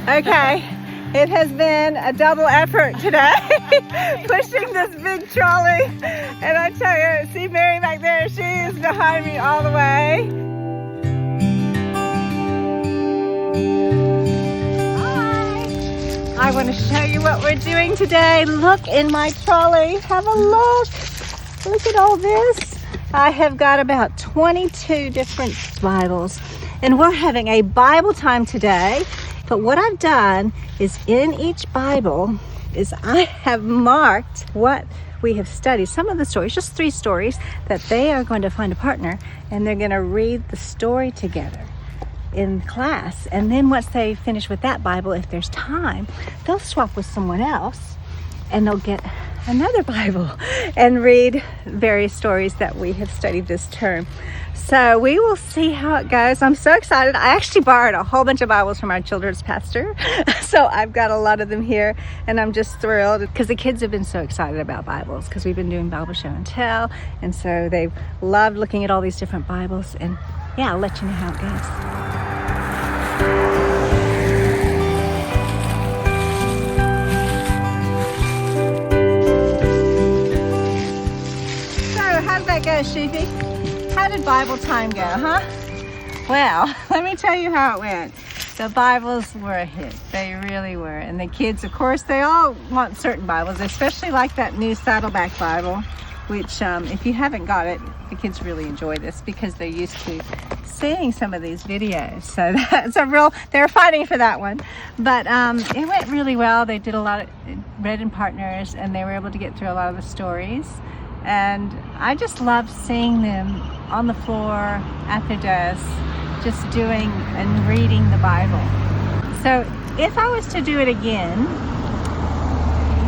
Okay, it has been a double effort today, pushing this big trolley. And I tell you, see Mary back there, she is behind me all the way. Hi! I want to show you what we're doing today. Look in my trolley, have a look. Look at all this. I have got about 22 different Bibles, and we're having a Bible time today. But what I've done is in each Bible is I have marked what we have studied. Some of the stories, just 3 stories, that they are going to find a partner and they're going to read the story together in class. And then once they finish with that Bible, if there's time, they'll swap with someone else and they'll get another Bible and read various stories that we have studied this term. So we will see how it goes. I'm so excited. I actually borrowed a whole bunch of Bibles from our children's pastor. So I've got a lot of them here and I'm just thrilled because the kids have been so excited about Bibles because we've been doing Bible show and tell. And so they've loved looking at all these different Bibles. And yeah, I'll let you know how it goes. How'd that go, Sheepy? How did Bible time go, huh? Well, let me tell you how it went. The Bibles were a hit. They really were. And the kids, of course, they all want certain Bibles, especially like that new Saddleback Bible, which if you haven't got it, the kids really enjoy this because they're used to seeing some of these videos. So that's they're fighting for that one. But it went really well. They did a lot of read in partners and they were able to get through a lot of the stories. And I just love seeing them on the floor at their desks, just doing and reading the Bible. So if I was to do it again,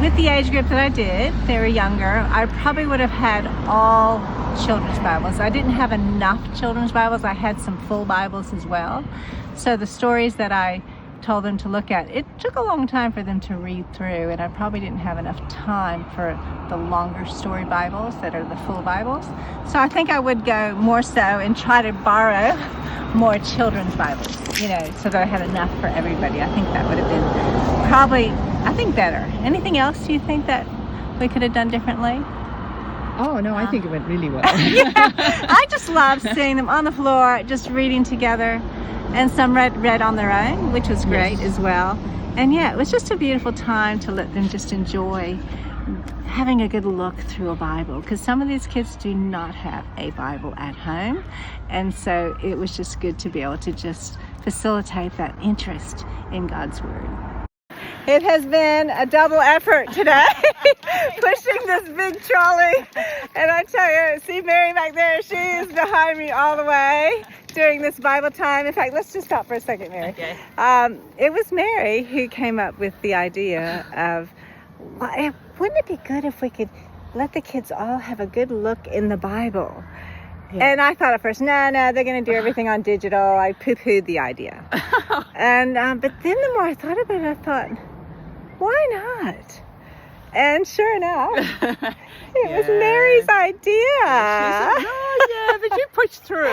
with the age group that I did, they were younger, I probably would have had all children's Bibles. I didn't have enough children's Bibles. I had some full Bibles as well. So the stories that I told them to look at, it took a long time for them to read through, and I probably didn't have enough time for the longer story Bibles that are the full Bibles. So I think I would go more so and try to borrow more children's Bibles, so that I had enough for everybody. I think that would have been probably, better. Anything else you think that we could have done differently? Oh, no, I think it went really well. Yeah, I just love seeing them on the floor, just reading together. And some read on their own, which was great as well. And yeah, it was just a beautiful time to let them just enjoy having a good look through a Bible, because some of these kids do not have a Bible at home. And so it was just good to be able to just facilitate that interest in God's Word. It has been a double effort today, pushing this big trolley. And I tell you, see Mary back there, she is behind me all the way during this Bible time. In fact, let's just stop for a second, Mary. Okay. It was Mary who came up with the idea of, wouldn't it be good if we could let the kids all have a good look in the Bible? Yeah. And I thought at first, no, they're going to do everything on digital. I poo-pooed the idea. And but then the more I thought about it, I thought, why not? And sure enough, it was Mary's idea. But you pushed through.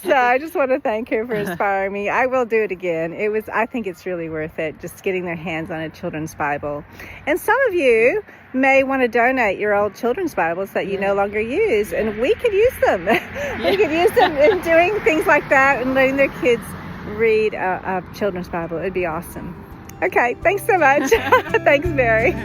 So I just want to thank her for inspiring me. I will do it again. I think it's really worth it, just getting their hands on a children's Bible. And some of you may want to donate your old children's Bibles that you no longer use, and we could use them. We could use them in doing things like that and letting their kids read a children's Bible. It'd be awesome. Okay, thanks so much. Thanks, Mary.